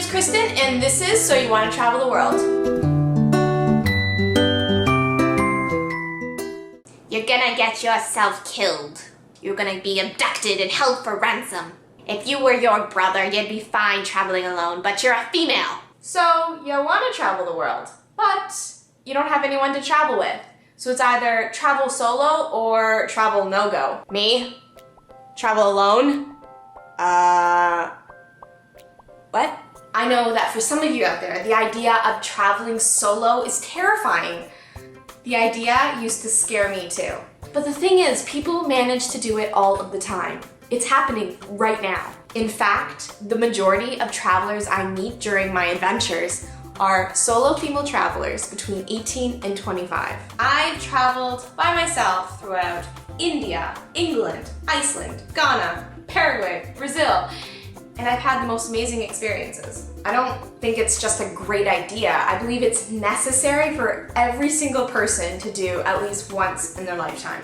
name's Kristen, and this is So You Want to Travel the World. You're gonna get yourself killed. You're gonna be abducted and held for ransom. If you were your brother, you'd be fine traveling alone, but you're a female. So you want to travel the world, but you don't have anyone to travel with. So it's either travel solo or travel no-go. Me? Travel alone? What? I know that for some of you out there, the idea of traveling solo is terrifying. The idea used to scare me too. But the thing is, people manage to do it all of the time. It's happening right now. In fact, the majority of travelers I meet during my adventures are solo female travelers between 18 and 25. I've traveled by myself throughout India, England, Iceland, Ghana, Paraguay, Brazil, and I've had the most amazing experiences. I don't think it's just a great idea. I believe it's necessary for every single person to do at least once in their lifetime.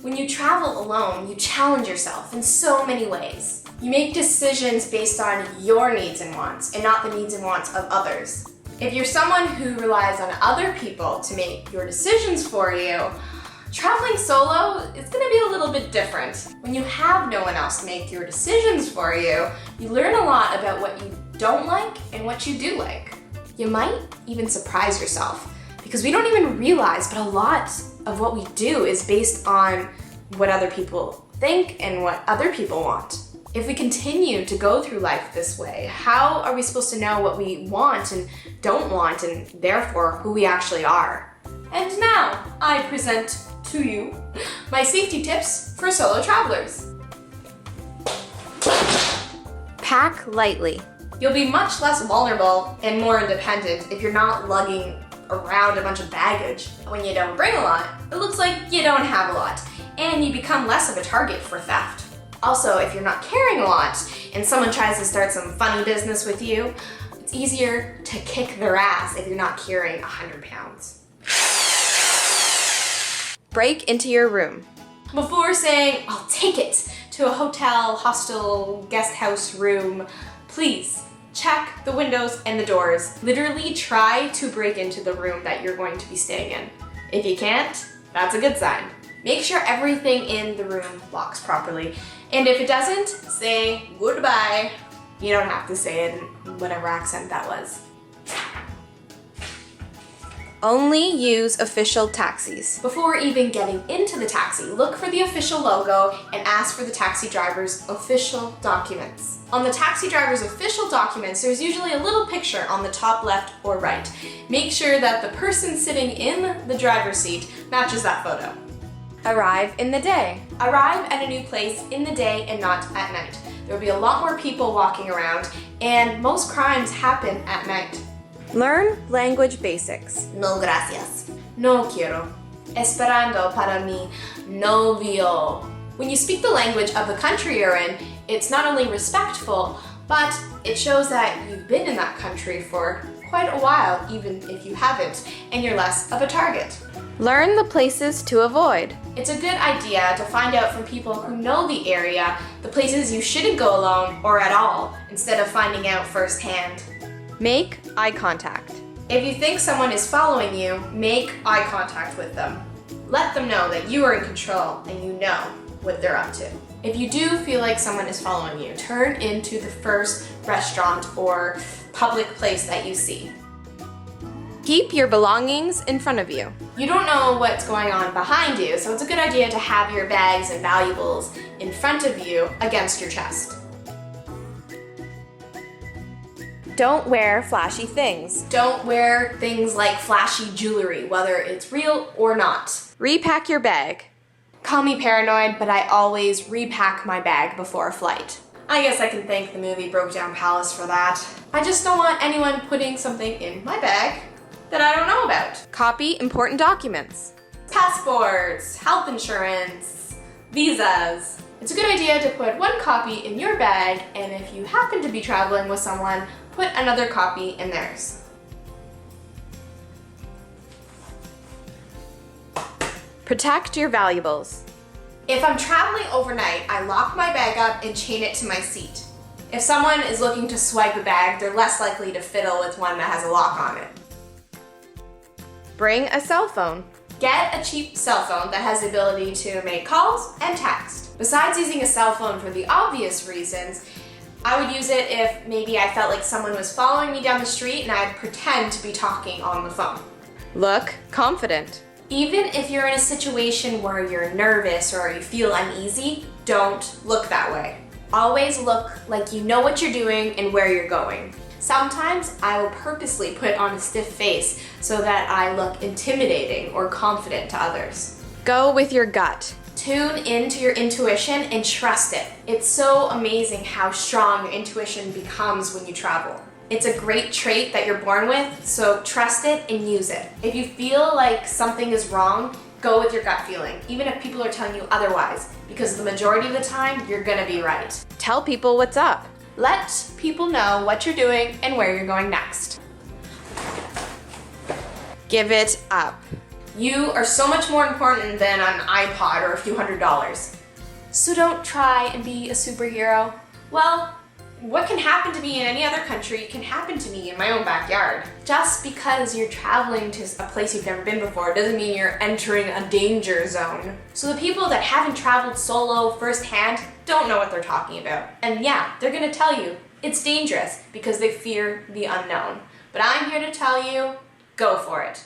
When you travel alone, you challenge yourself in so many ways. You make decisions based on your needs and wants, and not the needs and wants of others. If you're someone who relies on other people to make your decisions for you, traveling solo is gonna be a little bit different. When you have no one else to make your decisions for you, you learn a lot about what you don't like and what you do like. You might even surprise yourself, because we don't even realize, but a lot of what we do is based on what other people think and what other people want. If we continue to go through life this way, how are we supposed to know what we want and don't want, and therefore who we actually are? And now I present to you my safety tips for solo travelers. Pack lightly. You'll be much less vulnerable and more independent if you're not lugging around a bunch of baggage. When you don't bring a lot, it looks like you don't have a lot, and you become less of a target for theft. Also, if you're not carrying a lot and someone tries to start some funny business with you, it's easier to kick their ass if you're not carrying 100 pounds. Break into your room. Before saying, I'll take it to a hotel, hostel, guest house room, please check the windows and the doors. Literally try to break into the room that you're going to be staying in. If you can't, that's a good sign. Make sure everything in the room locks properly. And if it doesn't, say goodbye. You don't have to say it in whatever accent that was. Only use official taxis. Before even getting into the taxi, look for the official logo and ask for the taxi driver's official documents. On the taxi driver's official documents, there's usually a little picture on the top left or right. Make sure that the person sitting in the driver's seat matches that photo. Arrive in the day. Arrive at a new place in the day and not at night. There will be a lot more people walking around, and most crimes happen at night. Learn language basics. No gracias. No quiero. Esperando para mi novio. When you speak the language of the country you're in, it's not only respectful, but it shows that you've been in that country for quite a while, even if you haven't, and you're less of a target. Learn the places to avoid. It's a good idea to find out from people who know the area the places you shouldn't go alone or at all, instead of finding out firsthand. Make eye contact. If you think someone is following you, make eye contact with them. Let them know that you are in control and you know what they're up to. If you do feel like someone is following you, turn into the first restaurant or public place that you see. Keep your belongings in front of you. You don't know what's going on behind you, so it's a good idea to have your bags and valuables in front of you against your chest. Don't wear flashy things. Don't wear things like flashy jewelry, whether it's real or not. Repack your bag. Call me paranoid, but I always repack my bag before a flight. I guess I can thank the movie Broke Down Palace for that. I just don't want anyone putting something in my bag that I don't know about. Copy important documents. Passports, health insurance, visas. It's a good idea to put one copy in your bag, and if you happen to be traveling with someone, put another copy in theirs. Protect your valuables. If I'm traveling overnight, I lock my bag up and chain it to my seat. If someone is looking to swipe a bag, they're less likely to fiddle with one that has a lock on it. Bring a cell phone. Get a cheap cell phone that has the ability to make calls and text. Besides using a cell phone for the obvious reasons, I would use it if maybe I felt like someone was following me down the street and I'd pretend to be talking on the phone. Look confident. Even if you're in a situation where you're nervous or you feel uneasy, don't look that way. Always look like you know what you're doing and where you're going. Sometimes I will purposely put on a stiff face so that I look intimidating or confident to others. Go with your gut. Tune into your intuition and trust it. It's so amazing how strong your intuition becomes when you travel. It's a great trait that you're born with, so trust it and use it. If you feel like something is wrong, go with your gut feeling, even if people are telling you otherwise, because the majority of the time, you're gonna be right. Tell people what's up. Let people know what you're doing and where you're going next. Give it up. You are so much more important than an iPod or a few $100s. So don't try and be a superhero. Well, what can happen to me in any other country can happen to me in my own backyard. Just because you're traveling to a place you've never been before doesn't mean you're entering a danger zone. So the people that haven't traveled solo firsthand don't know what they're talking about. And yeah, they're gonna tell you it's dangerous because they fear the unknown. But I'm here to tell you, go for it.